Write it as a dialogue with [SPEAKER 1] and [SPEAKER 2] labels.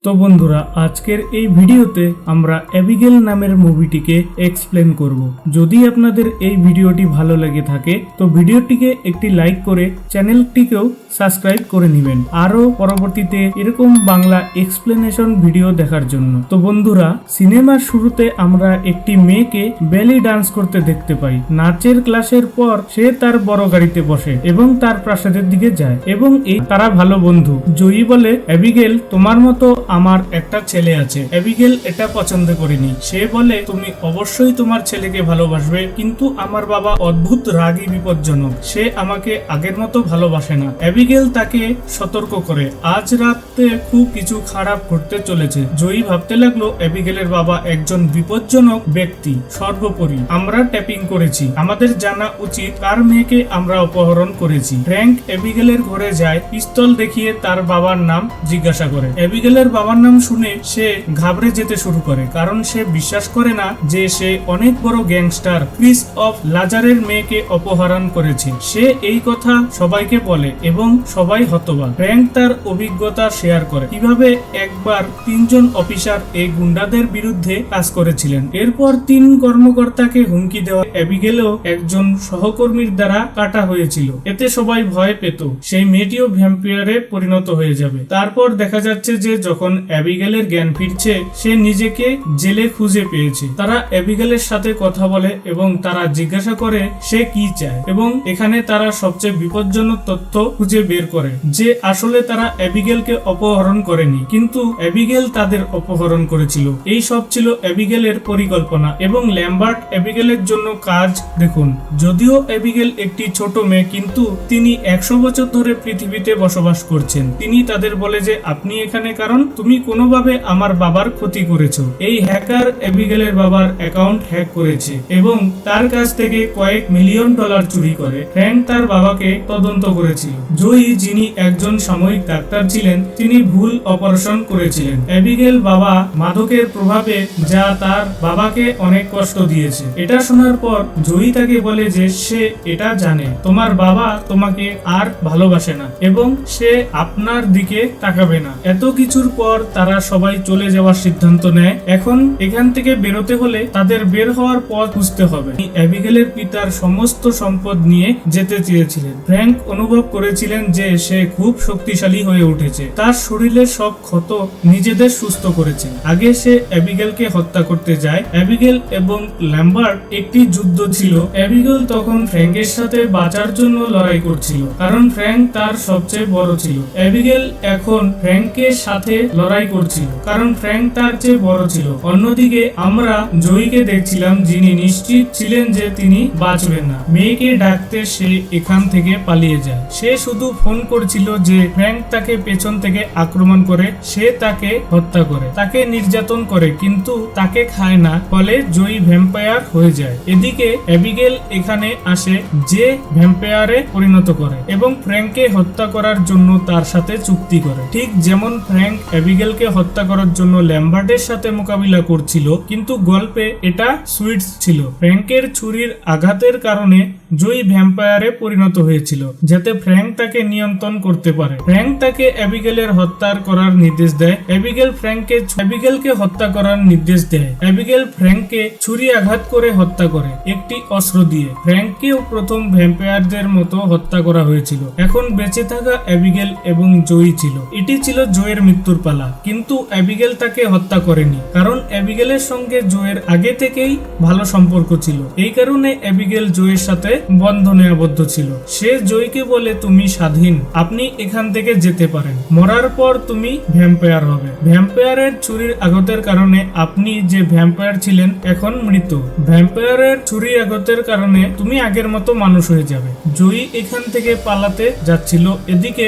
[SPEAKER 1] তো বন্ধুরা, আজকের এই ভিডিওতে আমরা অ্যাবিগেল নামের মুভিটিকে এক্সপ্লেন করব। যদি আপনাদের এই ভিডিওটি ভালো লেগে থাকে তো ভিডিওটিকে একটি লাইক করে চ্যানেলটিকেও সাবস্ক্রাইব করে নেবেন আরো পরবর্তীতে এরকম বাংলা এক্সপ্লেনেশন ভিডিও দেখার জন্য। তো বন্ধুরা, সিনেমার শুরুতে আমরা একটি মেয়েকে বেলি ডান্স করতে দেখতে পাই। নাচের ক্লাসের পর সে তার বড় গাড়িতে বসে এবং তার প্রাসাদের দিকে যায় এবং তারা ভালো বন্ধু। জয়ী বলে, অ্যাবিগেল, তোমার মতো আমার একটা ছেলে আছে। অ্যাবিগেল এটা পছন্দ করেনি। সে বলে, তুমি অবশ্যই তোমার ছেলেকে ভালোবাসবে, কিন্তু আমার বাবা অদ্ভুত রাগী, বিপজ্জনক। সে আমাকে আগের মতো ভালোবাসে না। অ্যাবিগেল তাকে সতর্ক করে, আজ রাতে খুব কিছু খারাপ ঘটতে চলেছে। জয়ী ভাবতে লাগলো, অ্যাবিগেলের বাবা একজন বিপজ্জনক ব্যক্তি। সর্বোপরি আমরা ট্যাপিং করেছি, আমাদের জানা উচিত কার মেয়েকে আমরা অপহরণ করেছি। ফ্র্যাঙ্ক অ্যাবিগেলের ঘরে যায়, পিস্তল দেখিয়ে তার বাবার নাম জিজ্ঞাসা করে। অ্যাবিগেলের বাবার নাম শুনে সে ঘাবড়ে যেতে শুরু করে, কারণ সে বিশ্বাস করে না যে সে অনেক বড় গ্যাংস্টার ক্রিস অফ লাজারের মেয়েকে অপহরণ করেছে। সে এই কথা সবাইকে বলে এবং সবাই হতবাক। ফ্র্যাঙ্ক তার অভিজ্ঞতা শেয়ার করে, কিভাবে একবার 3 জন অফিসার এই গুন্ডাদের বিরুদ্ধে কাজ করেছিলেন। এরপর 3 কর্মকর্তাকে হুমকি দেওয়া অ্যাবিগেলও একজন সহকর্মীর দ্বারা কাটা হয়েছিল। এতে সবাই ভয় পেত সেই মেয়েটিও ভ্যাম্পায়ারে পরিণত হয়ে যাবে। তারপর দেখা যাচ্ছে যে যখন অ্যাবিগেলের জ্ঞান ফিরছে, সে নিজেকে জেলে খুঁজে পেয়েছে। তারা অ্যাবিগেলের সাথে কথা বলে এবং তারা জিজ্ঞাসা করে সে কি চায়, এবং এখানে তারা সবচেয়ে বিপজ্জনক তথ্য খুঁজে বের করে যে আসলে তারা অ্যাবিগেলকে অপহরণ করেনি, কিন্তু অ্যাবিগেল তাদের অপহরণ করেছিল। এই সব ছিল অ্যাবিগেলের পরিকল্পনা এবং ল্যাম্বার্ট অ্যাবিগেলের জন্য কাজ দেখুন। যদিও অ্যাবিগেল একটি ছোট মেয়ে, কিন্তু তিনি 100 বছর ধরে পৃথিবীতে বসবাস করছেন। তিনি তাদের বলে যে আপনি এখানে কারণ তুমি কোনোভাবে আমার বাবার ক্ষতি করেছো। এই হ্যাকার অ্যাবিগেলের বাবার অ্যাকাউন্ট হ্যাক করেছে এবং তার কাছ থেকে কয়েক মিলিয়ন ডলার চুরি করে। ফ্র্যাঙ্ক তার বাবাকে তদন্ত করেছিল। জয়ী, যিনি একজন সাময়িক ডাক্তার ছিলেন, তিনি ভুল অপারেশন করেছিলেন। অ্যাবিগেল বাবা মাদকের প্রভাবে, যা তার বাবাকে অনেক কষ্ট দিয়েছে। এটা শোনার পর জয়ী তাকে বলে যে সে এটা জানে, তোমার বাবা তোমাকে আর ভালোবাসে না এবং সে আপনার দিকে তাকাবে না। এত কিছুর পর তারা সবাই চলে যাওয়ার সিদ্ধান্ত নেয়। এখন এখান থেকে বেরোতে হলে তাদের বের হওয়ার পথ খুঁজতে হবে। অ্যাবিগেলের পিতার সমস্ত সম্পদ নিয়ে যেতে চেয়েছিলেন। ফ্র্যাঙ্ক অনুভব করেছিলেন যে সে খুব শক্তিশালী হয়ে উঠেছে। তার শরীরের সব ক্ষত নিজেদের সুস্থ করেছে। আগে সে অ্যাবিগেলকে হত্যা করতে যায়। অ্যাবিগেল এবং ল্যাম্বার্ট একটি যুদ্ধ ছিল। অ্যাবিগেল তখন ফ্র্যাঙ্কের সাথে বাঁচার জন্য লড়াই করছিল, কারণ ফ্র্যাঙ্ক তার সবচেয়ে বড় ছিল। অ্যাবিগেল এখন ফ্র্যাঙ্কের সাথে লড়াই করছিল, কারণ ফ্র্যাঙ্ক তার চেয়ে বড় ছিল। অন্যদিকে আমরা জয়ীকে দেখছিলাম, যিনি নিশ্চিত ছিলেন যে তিনি বাঁচবেন না। মেয়েকে ডাকতে সে এখান থেকে পালিয়ে যায়। সে শুধু ফোন করছিল যে ফ্র্যাঙ্ক তাকে পেছন থেকে আক্রমণ করে, সে তাকে হত্যা করে, তাকে নির্যাতন করে, কিন্তু তাকে খায় না। ফলে জয়ী ভ্যাম্পায়ার হয়ে যায়। এদিকে অ্যাবিগেল এখানে আসে, যে ভ্যাম্পায়ারে পরিণত করে এবং ফ্র্যাঙ্ককে হত্যা করার জন্য তার সাথে চুক্তি করে। ঠিক যেমন ফ্র্যাঙ্ক অ্যাবিগেলকে হত্যা করার জন্য ল্যাম্বার্টের সাথে মোকাবিলা করছিল, কিন্তু গল্পে এটা সুইটস ছিল। ফ্র্যাঙ্কের ছুরির আঘাতের কারণে জয়ী ভ্যাম্পায়ারে পরিণত হয়েছিল, যাতে ফ্র্যাঙ্ক তাকে নিয়ন্ত্রণ করতে পারে। ফ্র্যাঙ্ক তাকে অ্যাবিগেলের হত্যা করার নির্দেশ দেয়। অ্যাবিগেলকে হত্যা করার নির্দেশ দেয়। অ্যাবিগেল ফ্র্যাঙ্ককে ছুরি আঘাত করে হত্যা করে একটি অস্ত্র দিয়ে। ফ্র্যাঙ্ককেও প্রথম ভ্যাম্পায়ারদের মতো হত্যা করা হয়েছিল। এখন বেঁচে থাকা অ্যাবিগেল এবং জয়ী ছিল। এটি ছিল জয়ের মৃত্যুর পালা, কিন্তু অ্যাবিগেল তাকে হত্যা করেনি, কারণ অ্যাবিগেলের সঙ্গে জয়ের আগে থেকেই ভালো সম্পর্ক ছিল। এই কারণে অ্যাবিগেল জয়ের সাথে বন্ধনে আবদ্ধ ছিল। সে জয়ীকে বলে, তুমি স্বাধীন, আপনি এখান থেকে যেতে পারেন। মরার পর তুমি ভ্যাম্পায়ার হবে। ভ্যাম্পায়ারের ছুরির আঘাতের কারণে আপনি যে ভ্যাম্পায়ার ছিলেন এখন মৃত। ভ্যাম্পায়ারের ছুরি আঘাতের কারণে তুমি আগের মতো মানুষ হয়ে যাবে। জয়ী এখান থেকে পালাতে যাচ্ছিল। এদিকে